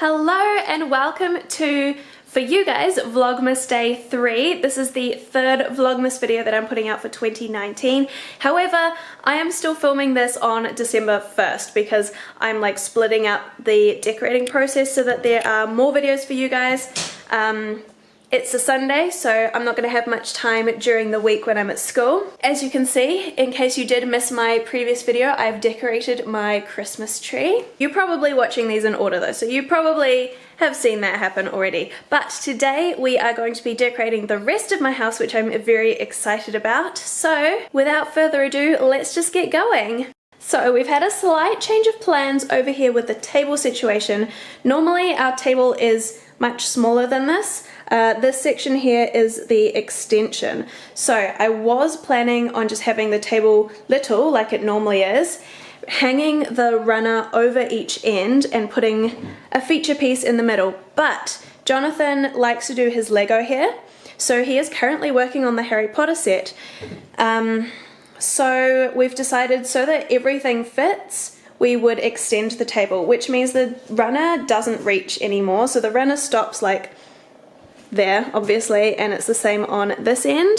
Hello and welcome to, for you guys, Vlogmas Day 3. This is the third Vlogmas video that I'm putting out for 2019. However, I am still filming this on December 1st because I'm like splitting up the decorating process so that there are more videos for you guys. It's a Sunday, so I'm not going to have much time during the week when I'm at school. As you can see, in case you did miss my previous video, I've decorated my Christmas tree. You're probably watching these in order though, so you probably have seen that happen already. But today we are going to be decorating the rest of my house, which I'm very excited about. So without further ado, let's just get going. So we've had a slight change of plans over here with the table situation. Normally our table is much smaller than this. This section here is the extension. So I was planning on just having the table little like it normally is, hanging the runner over each end and putting a feature piece in the middle. But Jonathan likes to do his Lego here. So he is currently working on the Harry Potter set. So we've decided so that everything fits, we would extend the table, which means the runner doesn't reach anymore. So the runner stops like there, obviously, and it's the same on this end.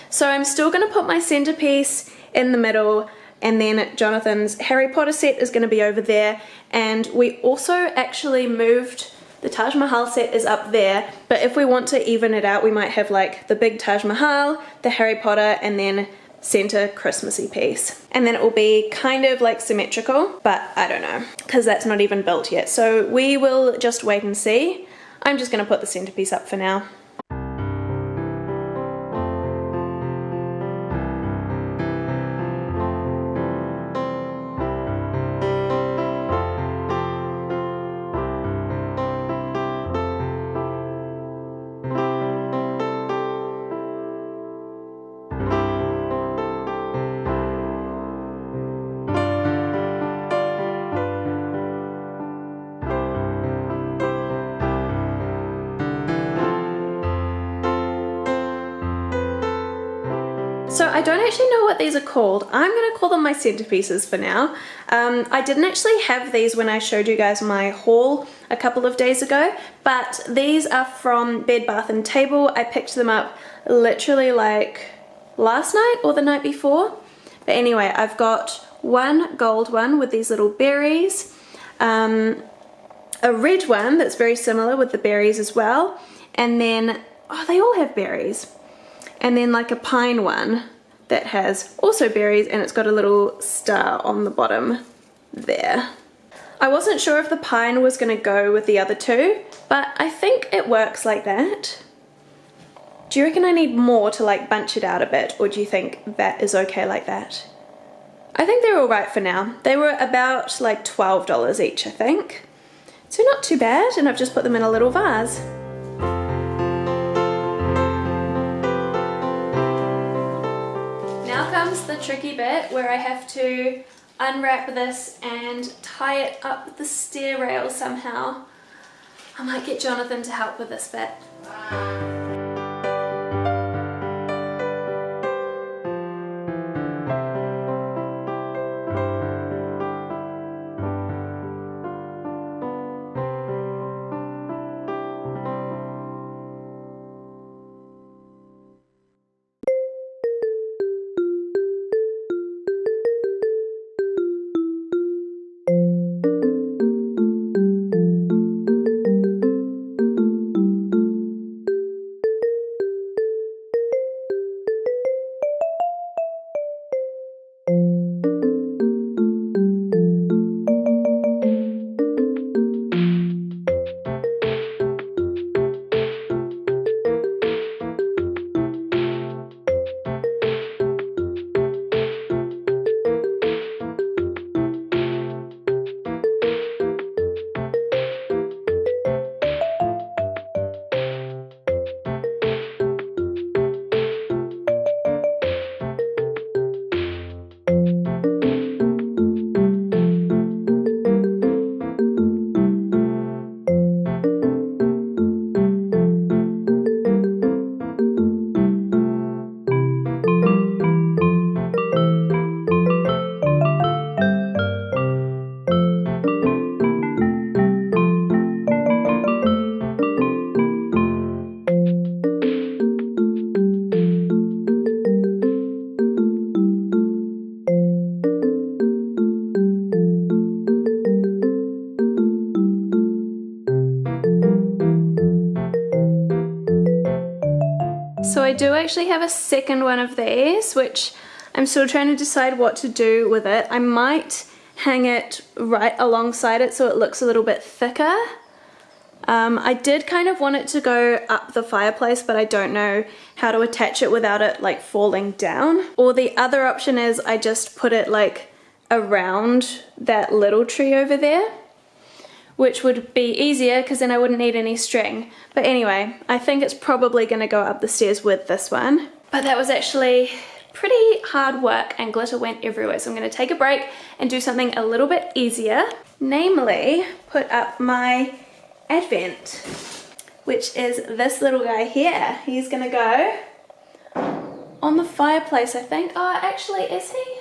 So I'm still going to put my centerpiece in the middle, and then Jonathan's Harry Potter set is going to be over there. And we also actually moved, the Taj Mahal set is up there, but if we want to even it out, we might have like the big Taj Mahal, the Harry Potter, and then center Christmassy piece. And then it will be kind of like symmetrical, but I don't know, because that's not even built yet. So we will just wait and see. I'm just going to put the centerpiece up for now. So I don't actually know what these are called. I'm going to call them my centerpieces for now. I didn't actually have these when I showed you guys my haul a couple of days ago, but these are from Bed Bath & Table. I picked them up literally like last night or the night before. But anyway, I've got one gold one with these little berries, a red one that's very similar with the berries as well, and then, oh, they all have berries. And then like a pine one that has also berries, and it's got a little star on the bottom there. I wasn't sure if the pine was going to go with the other two, but I think it works like that. Do you reckon I need more to like bunch it out a bit, or do you think that is okay like that? I think they're all right for now. They were about like $12 each, I think. So not too bad, and I've just put them in a little vase. The tricky bit where I have to unwrap this and tie it up the stair rail somehow. I might get Jonathan to help with this bit. So I do actually have a second one of these, which I'm still trying to decide what to do with it. I might hang it right alongside it so it looks a little bit thicker. I did kind of want it to go up the fireplace, but I don't know how to attach it without it like falling down. Or the other option is I just put it like around that little tree over there, which would be easier because then I wouldn't need any string. But anyway, I think it's probably going to go up the stairs with this one. But that was actually pretty hard work and glitter went everywhere. So I'm going to take a break and do something a little bit easier. Namely, put up my Advent, which is this little guy here. He's going to go on the fireplace, I think. Oh, actually, is he?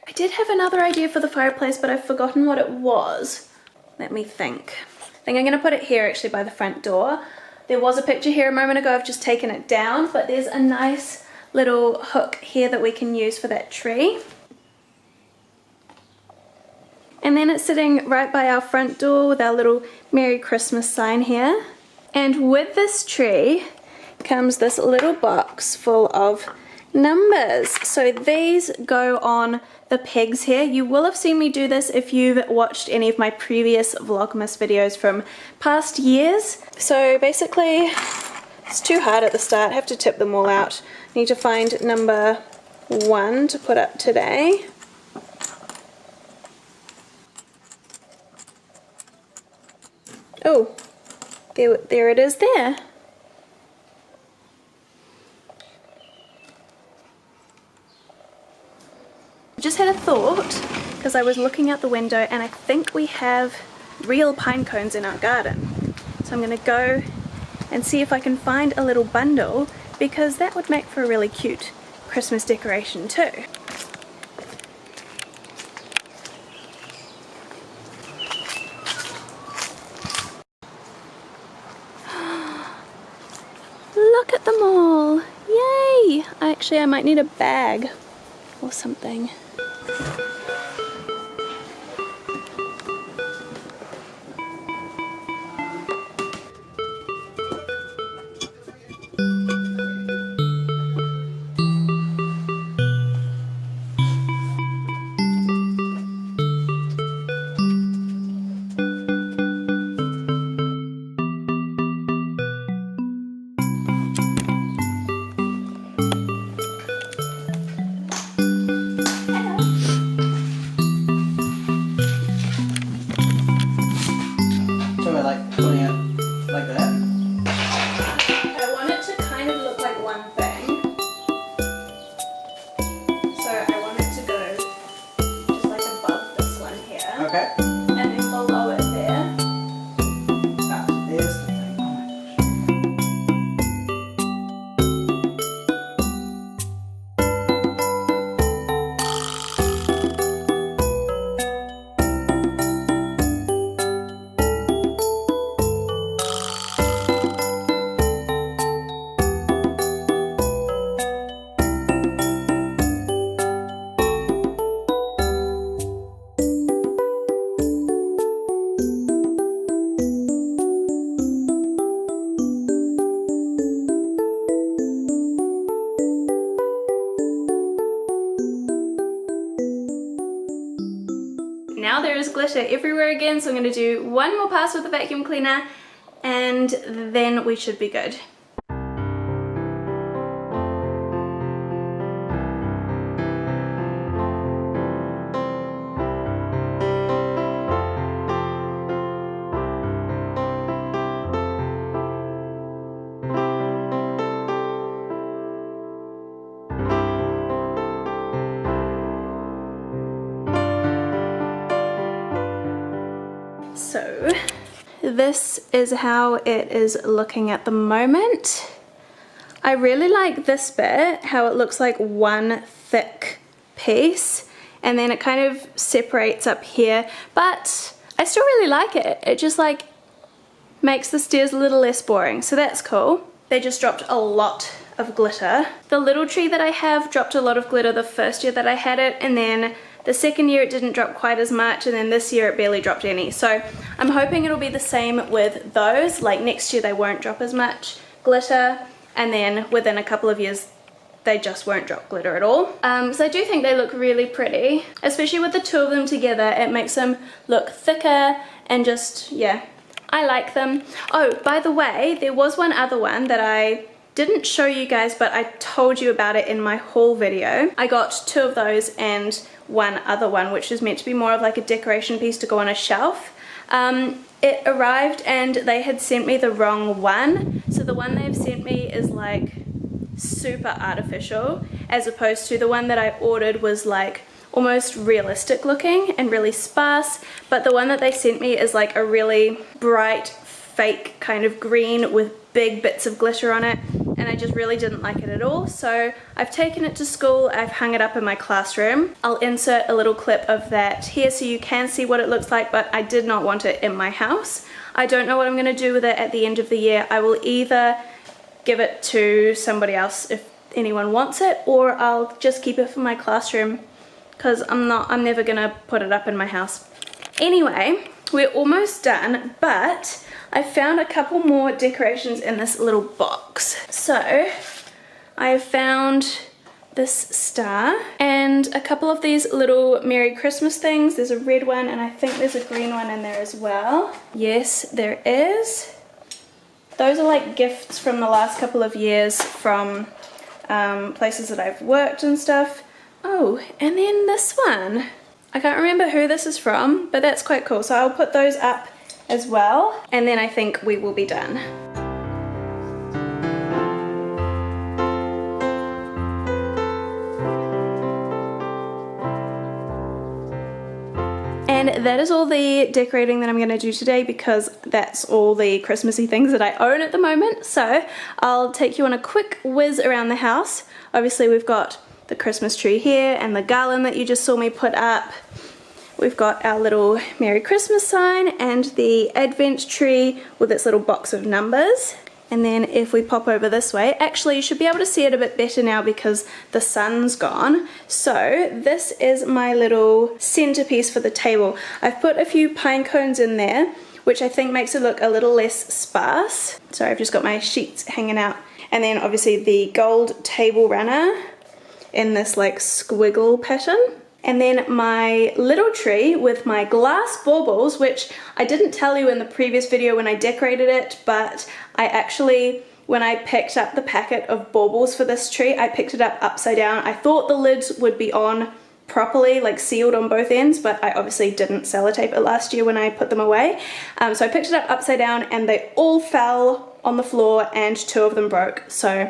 I did have another idea for the fireplace, but I've forgotten what it was. Let me think. I think I'm going to put it here actually by the front door. There was a picture here a moment ago. I've just taken it down, but there's a nice little hook here that we can use for that tree. And then it's sitting right by our front door with our little Merry Christmas sign here. And with this tree comes this little box full of numbers. So these go on the pegs here. You will have seen me do this if you've watched any of my previous Vlogmas videos from past years. So basically, it's too hard at the start. I have to tip them all out. I need to find number 1 to put up today. Oh, there it is there. I just had a thought because I was looking out the window and I think we have real pine cones in our garden. So I'm going to go and see if I can find a little bundle because that would make for a really cute Christmas decoration too. Look at them all! Yay! Actually, I might need a bag or something. Okay. And then below it there. Ah, there's the thing. Now there is glitter everywhere again, so I'm going to do one more pass with the vacuum cleaner and then we should be good. So this is how it is looking at the moment. I really like this bit, how it looks like one thick piece and then it kind of separates up here, but I still really like it. It just like makes the stairs a little less boring, so that's cool. They just dropped a lot of glitter. The little tree that I have dropped a lot of glitter the first year that I had it, and then the second year it didn't drop quite as much, and then this year it barely dropped any. So I'm hoping it'll be the same with those, like next year they won't drop as much glitter. and then within a couple of years they just won't drop glitter at all. So I do think they look really pretty, especially with the two of them together. It makes them look thicker and just, yeah, I like them. Oh, by the way, there was one other one that I didn't show you guys, but I told you about it in my haul video. I got two of those and one other one, which is meant to be more of like a decoration piece to go on a shelf. It arrived and they had sent me the wrong one. So the one they've sent me is like super artificial, as opposed to the one that I ordered was like almost realistic looking and really sparse, but the one that they sent me is like a really bright fake kind of green with big bits of glitter on it, and I just really didn't like it at all. So I've taken it to school, I've hung it up in my classroom. I'll insert a little clip of that here so you can see what it looks like, but I did not want it in my house. I don't know what I'm going to do with it at the end of the year. I will either give it to somebody else if anyone wants it, or I'll just keep it for my classroom because I'm never gonna put it up in my house. Anyway, we're almost done, but I found a couple more decorations in this little box. So I have found this star and a couple of these little Merry Christmas things. There's a red one and I think there's a green one in there as well. Yes, there is. Those are like gifts from the last couple of years from places that I've worked and stuff. Oh, and then this one. I can't remember who this is from, but that's quite cool. So I'll put those up as well, and then I think we will be done. And that is all the decorating that I'm going to do today, because that's all the Christmassy things that I own at the moment. So I'll take you on a quick whiz around the house. Obviously we've got the Christmas tree here and the garland that you just saw me put up. We've got our little Merry Christmas sign and the Advent tree with its little box of numbers. And then if we pop over this way, actually you should be able to see it a bit better now because the sun's gone. So this is my little centerpiece for the table. I've put a few pine cones in there, which I think makes it look a little less sparse. So I've just got my sheets hanging out. And then obviously the gold table runner in this like squiggle pattern. And then my little tree with my glass baubles, which I didn't tell you in the previous video when I decorated it, but I actually, when I picked up the packet of baubles for this tree, I picked it up upside down. I thought the lids would be on properly, like sealed on both ends, but I obviously didn't sellotape it last year when I put them away. So I picked it up upside down and they all fell on the floor and two of them broke. So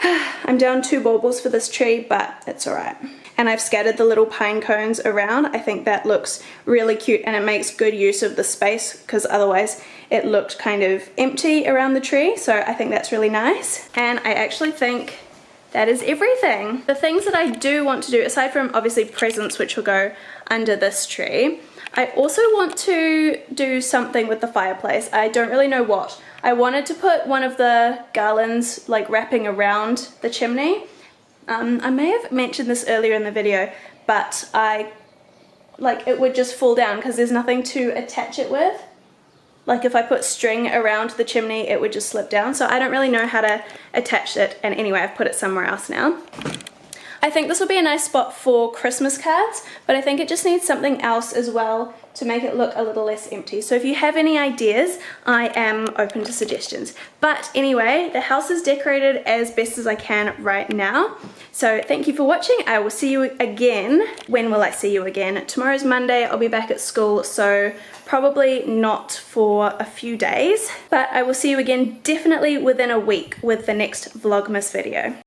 I'm down 2 baubles for this tree, but it's alright. And I've scattered the little pine cones around. I think that looks really cute and it makes good use of the space, because otherwise it looked kind of empty around the tree. So I think that's really nice. And I actually think that is everything. The things that I do want to do, aside from obviously presents which will go under this tree, I also want to do something with the fireplace. I don't really know what. I wanted to put one of the garlands like wrapping around the chimney. I may have mentioned this earlier in the video, but it would just fall down because there's nothing to attach it with. Like if I put string around the chimney, it would just slip down. So I don't really know how to attach it. And anyway, I've put it somewhere else now. I think this will be a nice spot for Christmas cards, but I think it just needs something else as well to make it look a little less empty. So if you have any ideas, I am open to suggestions. But anyway, the house is decorated as best as I can right now. So thank you for watching. I will see you again. When will I see you again? Tomorrow's Monday. I'll be back at school, so probably not for a few days. But I will see you again definitely within a week with the next Vlogmas video.